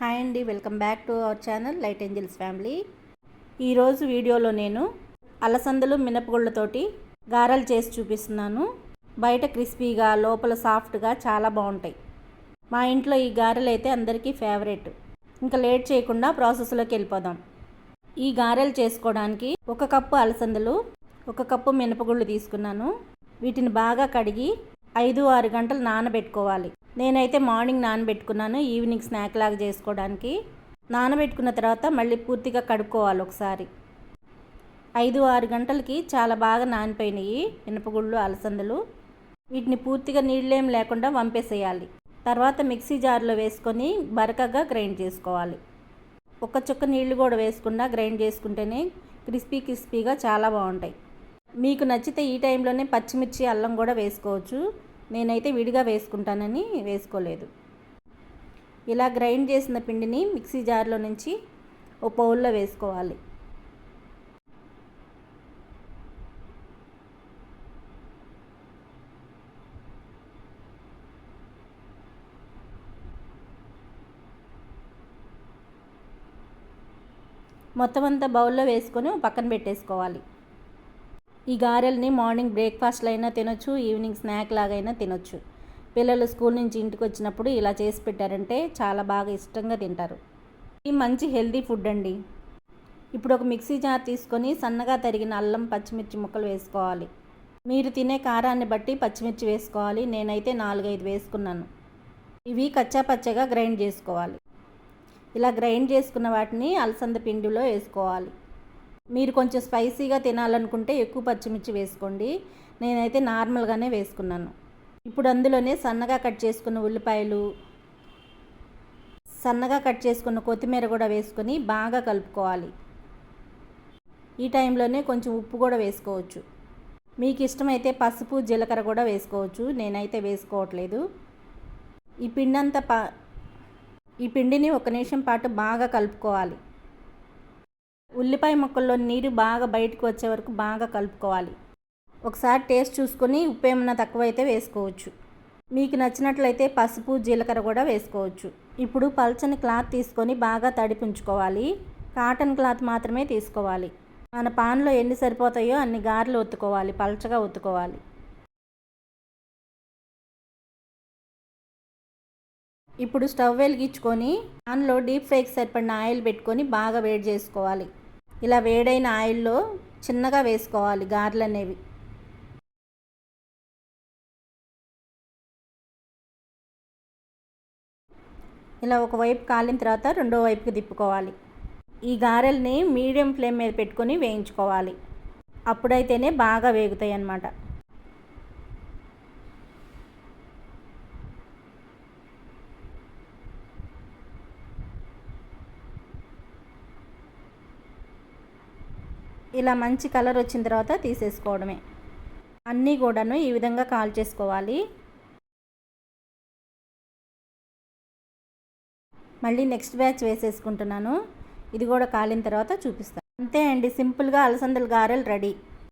Hi అండి, welcome back to our channel light angels family. ఈరోజు వీడియోలో నేను అలసందలు మినపగుళ్ళతోటి గారెలు చేసి చూపిస్తున్నాను. బయట క్రిస్పీగా లోపల సాఫ్ట్గా చాలా బాగుంటాయి. మా ఇంట్లో ఈ గారెలు అయితే అందరికీ ఫేవరెట్. ఇంకా లేట్ చేయకుండా ప్రాసెస్లోకి వెళ్ళిపోదాం. ఈ గారెలు చేసుకోవడానికి 1 కప్పు అలసందలు, 1 కప్పు మినపగుళ్ళు తీసుకున్నాను. వీటిని బాగా కడిగి 5-6 గంటలు నానబెట్టుకోవాలి. నేనైతే మార్నింగ్ నానబెట్టుకున్నాను, ఈవినింగ్ స్నాక్ లాగా చేసుకోవడానికి. నానబెట్టుకున్న తర్వాత మళ్ళీ పూర్తిగా కడుక్కోవాలి ఒకసారి. 5-6 గంటలకి చాలా బాగా నానిపోయినాయి మినపగుళ్ళు, అలసందలు. వీటిని పూర్తిగా నీళ్ళేం లేకుండా వంపేసేయాలి. తర్వాత మిక్సీ జార్లో వేసుకొని బరకగా గ్రైండ్ చేసుకోవాలి. 1 చుక్క నీళ్లు కూడా వేసుకుండా గ్రైండ్ చేసుకుంటేనే క్రిస్పీగా చాలా బాగుంటాయి. మీకు నచ్చితే ఈ టైంలోనే పచ్చిమిర్చి, అల్లం కూడా వేసుకోవచ్చు. నేనైతే విడిగా వేసుకుంటానని వేసుకోలేదు. ఇలా గ్రైండ్ చేసిన పిండిని మిక్సీ జార్లో నుంచి ఒక బౌల్లో వేసుకోవాలి. మొత్తం అంతా బౌల్లో వేసుకొని పక్కన పెట్టేసుకోవాలి. ఈ గారెల్ని మార్నింగ్ బ్రేక్ఫాస్ట్లో అయినా తినొచ్చు, ఈవినింగ్ స్నాక్ లాగైనా తినొచ్చు. పిల్లలు స్కూల్ నుంచి ఇంటికి వచ్చినప్పుడు ఇలా చేసి పెట్టారంటే చాలా బాగా ఇష్టంగా తింటారు. ఇది మంచి హెల్తీ ఫుడ్ అండి. ఇప్పుడు ఒక మిక్సీ జార్ తీసుకొని సన్నగా తరిగిన అల్లం, పచ్చిమిర్చి ముక్కలు వేసుకోవాలి. మీరు తినే కారాన్ని బట్టి పచ్చిమిర్చి వేసుకోవాలి. నేనైతే 4-5 వేసుకున్నాను. ఇవి కచ్చా పచ్చగా గ్రైండ్ చేసుకోవాలి. ఇలా గ్రైండ్ చేసుకున్న వాటిని అలసంద పిండిలో వేసుకోవాలి. మీరు కొంచెం స్పైసీగా తినాలనుకుంటే ఎక్కువ పచ్చిమిర్చి వేసుకోండి. నేనైతే నార్మల్గానే వేసుకున్నాను. ఇప్పుడు అందులోనే సన్నగా కట్ చేసుకున్న ఉల్లిపాయలు, సన్నగా కట్ చేసుకున్న కొత్తిమీర కూడా వేసుకొని బాగా కలుపుకోవాలి. ఈ టైంలోనే కొంచెం ఉప్పు కూడా వేసుకోవచ్చు. మీకు ఇష్టమైతే పసుపు, జీలకర్ర కూడా వేసుకోవచ్చు. నేనైతే వేసుకోవట్లేదు. ఈ పిండిని 1 నిమిషం పాటు బాగా కలుపుకోవాలి. ఉల్లిపాయ ముక్కల్లో నీరు బాగా బయటకు వచ్చే వరకు బాగా కలుపుకోవాలి. ఒకసారి టేస్ట్ చూసుకొని ఉప్పు ఏమన్నా తక్కువైతే వేసుకోవచ్చు. మీకు నచ్చినట్లయితే పసుపు, జీలకర్ర కూడా వేసుకోవచ్చు. ఇప్పుడు పల్చని క్లాత్ తీసుకొని బాగా తడిపించుకోవాలి. కాటన్ క్లాత్ మాత్రమే తీసుకోవాలి. మన పాన్లో ఎన్ని సరిపోతాయో అన్ని గారెలు ఒత్తుకోవాలి, పల్చగా ఒత్తుకోవాలి. ఇప్పుడు స్టవ్ వెలిగించుకొని పాన్లో డీప్ ఫ్రైకి సరిపడిన ఆయిల్ పెట్టుకొని బాగా వేడి చేసుకోవాలి. ఇలా వేడైన ఆయిల్లో చిన్నగా వేసుకోవాలి గారెలు అనేవి. ఇలా ఒకవైపు కాలిన తర్వాత రెండో వైపుకి తిప్పుకోవాలి. ఈ గారెల్ని మీడియం ఫ్లేమ్ మీద పెట్టుకొని వేయించుకోవాలి. అప్పుడైతేనే బాగా వేగుతాయి అన్నమాట. ఇలా మంచి కలర్ వచ్చిన తర్వాత తీసేసుకోవడమే. అన్నీ కూడాను ఈ విధంగా కాల్చేసుకోవాలి. మళ్ళీ నెక్స్ట్ బ్యాచ్ వేసేసుకుంటున్నాను. ఇది కూడా కాలిన తర్వాత చూపిస్తాను. అంతే అండి, సింపుల్గా అలసందల గారెలు రెడీ.